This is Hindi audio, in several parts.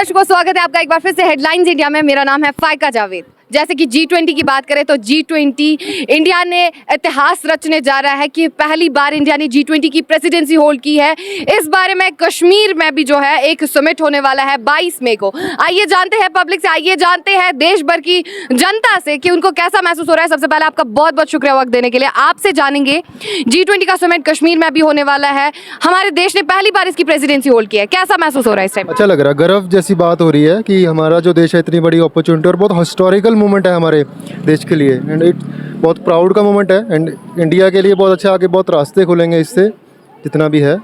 दर्शकों, स्वागत है आपका एक बार फिर से हेडलाइंस इंडिया में। मेरा नाम है फाइका जावेद। जैसे कि G20 की बात करें तो G20 इंडिया ने इतिहास रचने जा रहा है कि पहली बार इंडिया ने G20 की प्रेसिडेंसी होल्ड की है। इस बारे में कश्मीर में भी जो है एक समिट होने वाला है 22 मई को। आइए जानते हैं पब्लिक से, आइए जानते हैं देश भर की जनता से कि उनको कैसा महसूस हो रहा है। सबसे पहले आपका बहुत बहुत शुक्रिया वक्त देने के लिए। आपसे जानेंगे G20 का समिट कश्मीर में भी होने वाला है। हमारे देश ने पहली बार इसकी प्रेसिडेंसी होल्ड की है, कैसा महसूस हो रहा है इस टाइम? अच्छा लग रहा है, गर्व जैसी बात हो रही है कि हमारा जो देश है इतनी बड़ी अपॉर्चुनिटी और बहुत हिस्टोरिकल मोमेंट है हमारे देश के लिए एंड इट बहुत प्राउड का मोमेंट है एंड इंडिया के लिए बहुत अच्छा, आगे बहुत रास्ते खुलेंगे इससे जितना भी है।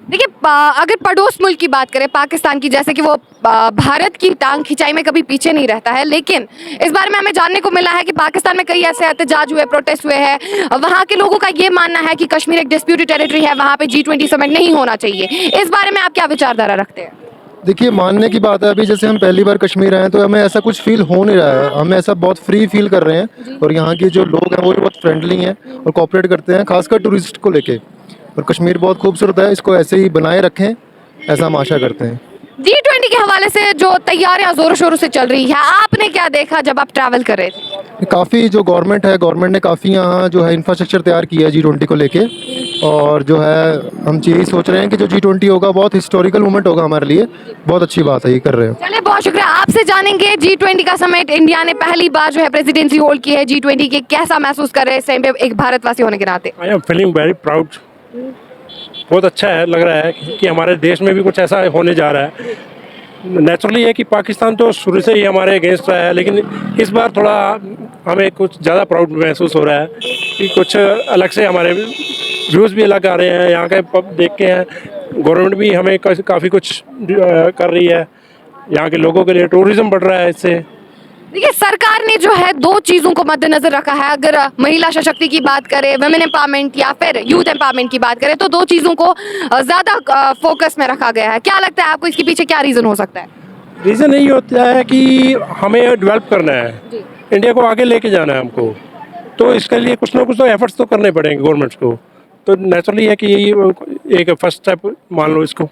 देखिए, अगर पड़ोस मुल्क की बात करें पाकिस्तान की, जैसे कि वो भारत की टांग खिंचाई में कभी पीछे नहीं रहता है, लेकिन इस बारे में हमें जानने को मिला है कि पाकिस्तान में कई ऐसे एहतजाज हुए, प्रोटेस्ट हुए हैं। वहाँ के लोगों का ये मानना है कि कश्मीर एक डिस्प्यूटेड टेरिटरी है, वहाँ पे G20 समिट नहीं होना चाहिए। इस बारे में आप क्या विचारधारा रखते हैं? देखिए, मानने की बात है, अभी जैसे हम पहली बार कश्मीर आए हैं तो हमें ऐसा कुछ फील हो नहीं रहा है, हमें ऐसा बहुत फ्री फील कर रहे हैं और यहाँ के जो लोग हैं वो भी बहुत फ्रेंडली हैं और कोऑपरेट करते हैं, खासकर टूरिस्ट को लेके। और कश्मीर बहुत खूबसूरत है, इसको ऐसे ही बनाए रखें, ऐसा हम आशा करते हैं। G20 के हवाले से जो तैयारियां जोरों शोरों से चल रही है, आपने क्या देखा जब आप ट्रैवल कर रहे थे? काफ़ी जो गवर्नमेंट ने काफ़ी यहाँ जो है इंफ्रास्ट्रक्चर तैयार किया है G20 को लेके, और जो है हम यही सोच रहे हैं कि जो G20 होगा बहुत हिस्टोरिकल मोमेंट होगा हमारे लिए। बहुत अच्छी बात है, ये कर रहे हो। चलिए, बहुत शुक्रिया। आपसे जानेंगे G20 का समिट इंडिया ने पहली बार जो है प्रेसिडेंसी होल्ड की है G20 की, कैसा महसूस कर रहे हैं इस टाइम पे एक भारतवासी होने के नाते? I am feeling very proud. बहुत अच्छा है, लग रहा है कि हमारे देश में भी कुछ ऐसा होने जा रहा है। नेचुरली है कि पाकिस्तान तो शुरू से ही हमारे अगेंस्ट रहा है, लेकिन इस बार थोड़ा हमें कुछ ज़्यादा प्राउड महसूस हो रहा है कि कुछ अलग से हमारे व्यूज़ भी अलग आ रहे हैं। यहाँ के पब देख के हैं, गवर्नमेंट भी हमें काफ़ी कुछ कर रही है, यहाँ के लोगों के लिए टूरिज़्म बढ़ रहा है इससे। देखिए, सरकार ने जो है दो चीज़ों को मद्देनजर रखा है। अगर महिला सशक्ति की बात करें, वुमेन एम्पावरमेंट या फिर यूथ एम्पावरमेंट की बात करें, तो दो चीज़ों को ज़्यादा फोकस में रखा गया है। क्या लगता है आपको इसके पीछे क्या रीज़न हो सकता है? रीज़न यही होता है कि हमें डेवलप करना है, इंडिया को आगे लेके जाना है हमको, तो इसके लिए कुछ ना कुछ तो एफर्ट्स तो करने पड़ेंगे गवर्नमेंट्स को। तो नेचुरली है कि यही एक फर्स्ट स्टेप मान लो इसको।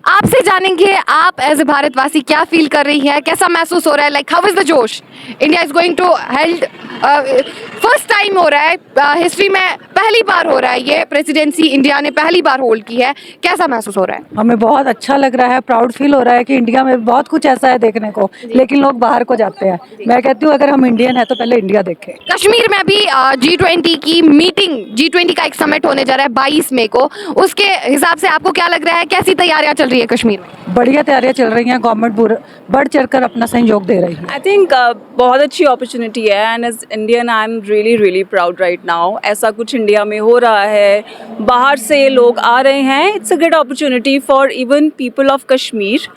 आपसे जानेंगे, आप एज ए भारतवासी क्या फील कर रही है, कैसा महसूस हो रहा है? Like how is the josh? India is going to held, first time हो रहा है, हिस्ट्री में पहली बार हो रहा है, ये प्रेसिडेंसी इंडिया ने पहली बार होल्ड की है। कैसा महसूस हो रहा है? हमें बहुत अच्छा लग रहा है, प्राउड फील हो रहा है कि इंडिया में बहुत कुछ ऐसा है देखने को, लेकिन लोग बाहर को जाते हैं। मैं कहती हूँ अगर हम इंडियन है तो पहले इंडिया देखें। कश्मीर में भी G20 की मीटिंग, G20 का एक समिट होने जा रहा है 22 मई को। उसके हिसाब से आपको क्या लग रहा है, कैसी तैयारियां चल रही है कश्मीर में? बढ़िया तैयारियां चल रही हैं, गवर्नमेंट बढ़ चढ़कर अपना सहयोग दे रही है। आई थिंक बहुत अच्छी अपॉर्चुनिटी है and as Indian I am really proud right now. ऐसा कुछ इंडिया में हो रहा है, बाहर से लोग आ रहे हैं। It's a great opportunity for even people of Kashmir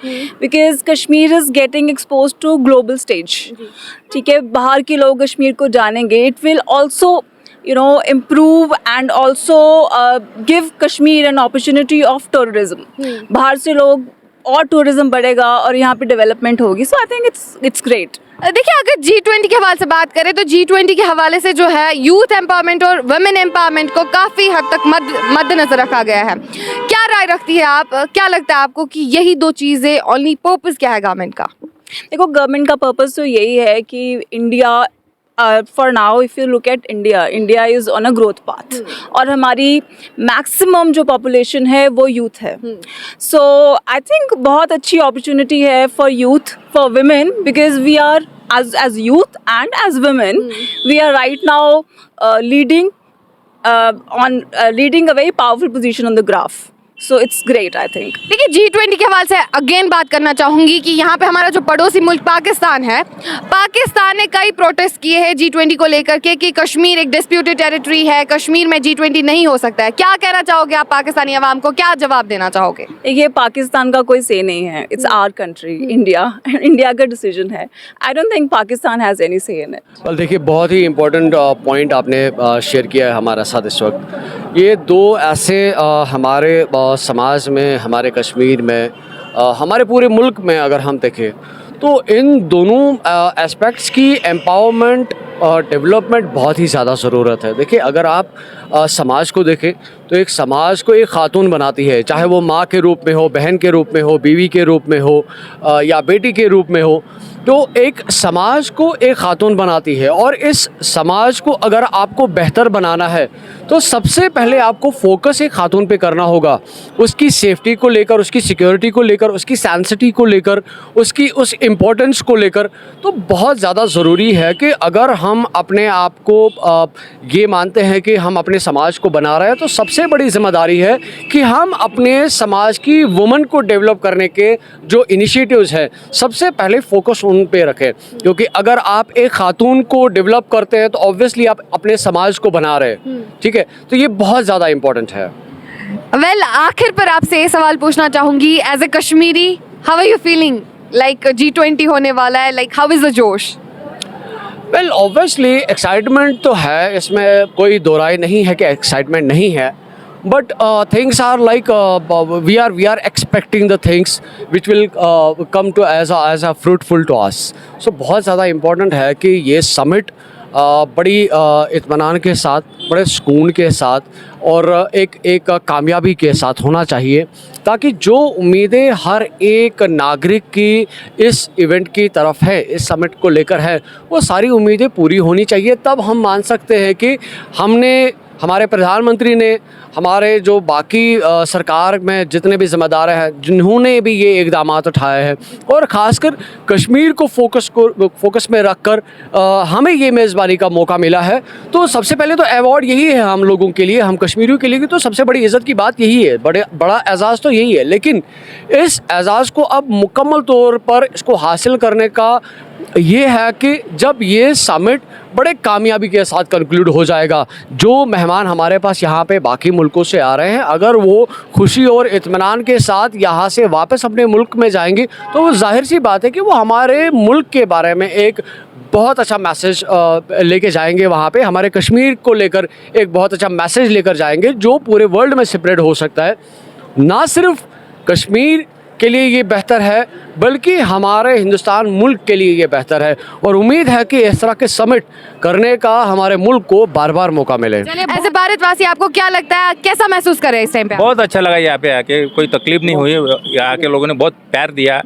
because Kashmir is getting expose to global stage. ठीक है, बाहर के लोग कश्मीर को जानेंगे। It will also improve and also give Kashmir an opportunity of tourism. बाहर से लोग और टूरिज्म बढ़ेगा और यहाँ पे डेवलपमेंट होगी। सो आई थिंक इट्स ग्रेट। देखिए, अगर G20 के हवाले से बात करें तो G20 के हवाले से जो है यूथ एम्पावरमेंट और वुमेन एम्पावरमेंट को काफ़ी हद तक मद्देनजर रखा गया है। क्या राय रखती है आप? क्या लगता है आपको कि यही दो चीज़ें, ओनली पर्पस क्या है गवर्नमेंट का? देखो, गवर्नमेंट का पर्पस तो यही है कि India for now if you look at India is on a growth path और हमारी मैक्सिमम जो पॉपुलेशन है वो यूथ है। सो आई थिंक बहुत अच्छी अपॉर्चुनिटी है for youth, for women, because we are as youth and as women we are right now leading a very powerful position on the graph. So it's great, I think. देखिए, G20 के हवाले से अगेन बात करना चाहूँगी कि यहाँ पे हमारा जो पड़ोसी मुल्क पाकिस्तान है, पाकिस्तान ने कई प्रोटेस्ट किए हैं G20 को लेकर के कि कश्मीर एक डिस्प्यूटेड टेरिटरी है, कश्मीर में G20 नहीं हो सकता है। क्या कहना चाहोगे आप पाकिस्तानी अवाम को, क्या जवाब देना चाहोगे? ये पाकिस्तान का कोई से नहीं है, इट्स आवर कंट्री, इंडिया का डिसीजन है। I don't think Pakistan has any से इन इट। वेल, देखिए, बहुत ही इम्पोर्टेंट पॉइंट आपने शेयर किया है हमारे साथ इस वक्त। ये दो ऐसे हमारे समाज में, हमारे कश्मीर में, हमारे पूरे मुल्क में अगर हम देखें तो इन दोनों एस्पेक्ट्स की एम्पावरमेंट डेवलपमेंट बहुत ही ज़्यादा ज़रूरत है। देखिए, अगर आप समाज को देखें तो एक समाज को एक खातून बनाती है, चाहे वो माँ के रूप में हो, बहन के रूप में हो, बीवी के रूप में हो या बेटी के रूप में हो, तो एक समाज को एक खातून बनाती है। और इस समाज को अगर आपको बेहतर बनाना है तो सबसे पहले आपको फोकस एक खातून पे करना होगा, उसकी सेफ्टी को लेकर, उसकी सिक्योरिटी को लेकर, उसकी सेंसिटी को लेकर, उसकी उस इम्पोर्टेंस को लेकर। तो बहुत ज़्यादा ज़रूरी है कि अगर हम अपने आप को ये मानते हैं कि हम अपने समाज को बना रहे हैं, तो सबसे बड़ी जिम्मेदारी है कि हम अपने समाज की वुमेन को डेवलप करने के जो इनिशिएटिव्स हैं सबसे पहले फोकस उन पे रखें। क्योंकि अगर आप एक खातून को डेवलप करते हैं तो ऑब्वियसली आप अपने समाज को बना रहे हैं, ठीक है। तो ये बहुत ज़्यादा इम्पोर्टेंट है। वेल, आखिर पर आपसे ये सवाल पूछना चाहूंगी, as a Kashmiri, how are you feeling like G20 होने वाला है, like how is the josh? Well, obviously excitement तो है, इसमें कोई दो राय नहीं है कि एक्साइटमेंट नहीं है। But things are like we are expecting the things which will come to as a fruitful to us. So बहुत ज़्यादा इम्पोर्टेंट है कि ये समिट बड़ी इत्मीनान के साथ, बड़े सुकून के साथ और एक कामयाबी के साथ होना चाहिए, ताकि जो उम्मीदें हर एक नागरिक की इस इवेंट की तरफ है, इस समिट को लेकर है, वो सारी उम्मीदें पूरी होनी चाहिए। तब हम मान सकते हैं कि हमारे प्रधानमंत्री ने, हमारे जो बाकी सरकार में जितने भी ज़िम्मेदार हैं, जिन्होंने भी ये इक़दामात उठाए हैं, और ख़ासकर कश्मीर को फोकस में रखकर हमें ये मेज़बानी का मौका मिला है। तो सबसे पहले तो अवार्ड यही है हम लोगों के लिए, हम कश्मीरियों के लिए, तो सबसे बड़ी इज़्ज़त की बात यही है, बड़ा एज़ाज़ तो यही है। लेकिन इस एज़ाज़ को अब मुकम्मल तौर पर इसको हासिल करने का ये है कि जब ये समिट बड़े कामयाबी के साथ कंक्लूड हो जाएगा, जो मेहमान हमारे पास यहाँ पे बाकी मुल्कों से आ रहे हैं, अगर वो खुशी और इत्मीनान के साथ यहाँ से वापस अपने मुल्क में जाएंगे, तो वो जाहिर सी बात है कि वो हमारे मुल्क के बारे में एक बहुत अच्छा मैसेज लेके जाएंगे। वहाँ पे हमारे कश्मीर को लेकर एक बहुत अच्छा मैसेज लेकर जाएंगे, जो पूरे वर्ल्ड में स्प्रेड हो सकता है। ना सिर्फ कश्मीर के लिए ये बेहतर है, बल्कि हमारे हिंदुस्तान मुल्क के लिए ये बेहतर है। और उम्मीद है कि इस तरह के समिट करने का हमारे मुल्क को बार बार मौका मिले। एज ए भारतवासी, आपको क्या लगता है, कैसा महसूस कर रहे हैं इस टाइम पे? बहुत अच्छा लगा यहाँ पे आके, कोई तकलीफ नहीं हुई, यहाँ के लोगों ने बहुत प्यार दिया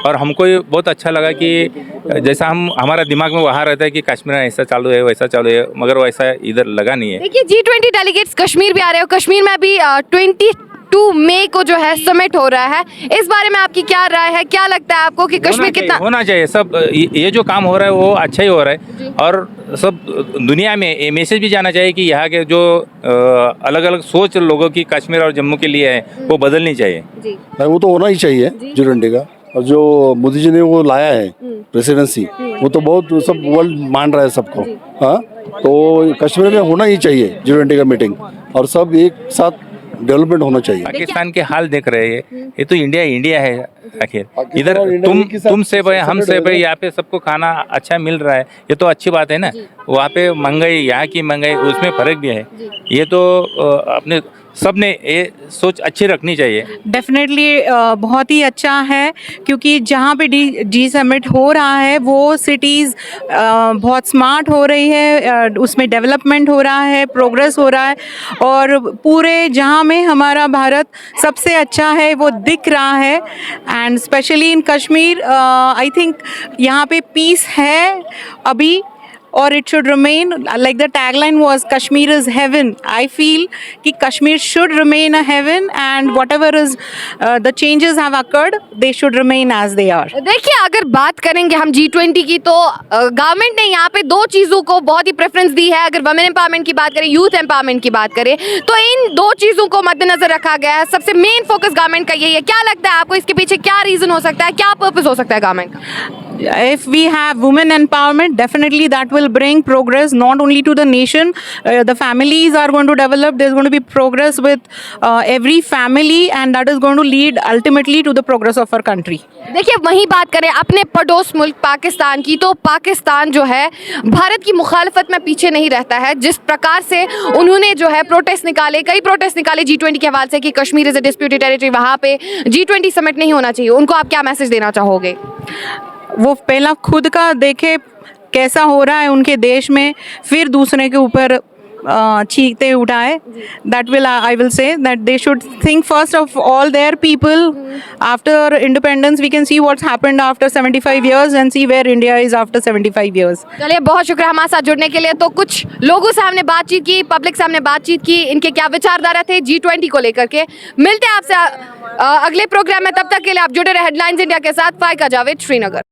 और हमको ये बहुत अच्छा लगा कि जैसा हमारा दिमाग में वहाँ रहता है कि कश्मीर में ऐसा चालू है, वैसा चालू है, मगर वैसा इधर लगा नहीं है। देखिए, G20 डेलीगेट्स कश्मीर भी आ रहे हो, कश्मीर में भी 22 मई को जो है समिट हो रहा है। इस बारे में आपकी क्या राय है? क्या लगता है आपको कि कश्मीर कितना होना चाहिए? सब ये जो काम हो रहा है वो अच्छा ही हो रहा है, और सब दुनिया में ये मैसेज भी जाना चाहिए कि यहाँ के जो अलग अलग सोच लोगों की कश्मीर और जम्मू के लिए है वो बदलनी चाहिए। वो तो होना ही चाहिए G20 का। और जो मोदी जी ने वो लाया है प्रेसिडेंसी, वो तो बहुत सब वर्ल्ड मान रहा है सबको। हाँ, तो कश्मीर में होना ही चाहिए G20 का मीटिंग, और सब एक साथ डेवलपमेंट होना चाहिए। पाकिस्तान के हाल देख रहे हैं, ये तो इंडिया है आखिर। इधर तुम सेफ है, हम सेफ है, यहाँ पे सबको खाना अच्छा मिल रहा है, ये तो अच्छी बात है ना। वहाँ पे महंगाई, यहाँ की महंगाई, उसमें फर्क भी है। ये तो अपने सब ने ये सोच अच्छी रखनी चाहिए। डेफिनेटली बहुत ही अच्छा है, क्योंकि जहाँ पे जी समिट हो रहा है वो सिटीज़ बहुत स्मार्ट हो रही है, उसमें डेवलपमेंट हो रहा है, प्रोग्रेस हो रहा है, और पूरे जहाँ में हमारा भारत सबसे अच्छा है वो दिख रहा है। And specially in Kashmir, I think यहाँ पे पीस है अभी, or it should remain, like the tagline was, Kashmir is heaven. I feel कि Kashmir should remain a heaven, and whatever is the changes have occurred, they should remain as they are. देखिए, अगर बात करेंगे हम G20 की, तो गवर्नमेंट ने यहाँ पे दो चीज़ों को बहुत ही प्रेफरेंस दी है। अगर वुमेन एम्पावरमेंट की बात करें, यूथ एम्पावरमेंट की बात करें, तो इन दो चीज़ों को मद्देनजर रखा गया है। सबसे मेन फोकस गवर्नमेंट का यही है। क्या लगता है आपको, इसके पीछे क्या रीज़न हो सकता है, क्या पर्पस हो सकता है गवर्नमेंट का? If we have women empowerment, definitely that will bring progress not only to the nation, the families are going to develop, there's going to be progress with every family, and that is going to lead ultimately to the progress of our country. देखिए, वहीं बात करें अपने पड़ोस मुल्क पाकिस्तान की, तो पाकिस्तान जो है भारत की मुखालफत में पीछे नहीं रहता है। जिस प्रकार से उन्होंने जो है प्रोटेस्ट निकाले, कई प्रोटेस्ट निकाले G20 के हवाले से कि Kashmir is a disputed territory, वहाँ पे G20 समिट नहीं होना चाहिए, उनको आप क्या मैसेज देना चाहोगे? वो पहला खुद का देखे कैसा हो रहा है उनके देश में, फिर दूसरे के ऊपर चीखते उठाए. That will I will say that they should think first of all their people. After independence we can see what's happened after 75 years and see where India is after 75 years. चलिए, बहुत शुक्रिया हमारे साथ जुड़ने के लिए. तो कुछ लोगों से हमने बातचीत की, पब्लिक से हमने बातचीत की, इनके क्या विचारधारा थे G20 को लेकर के. मिलते हैं आपसे अगले प्रोग्राम में. तब तक के लिए आप जुड़े रहे हेडलाइंस इंडिया के साथ. फाइका जावेद, श्रीनगर.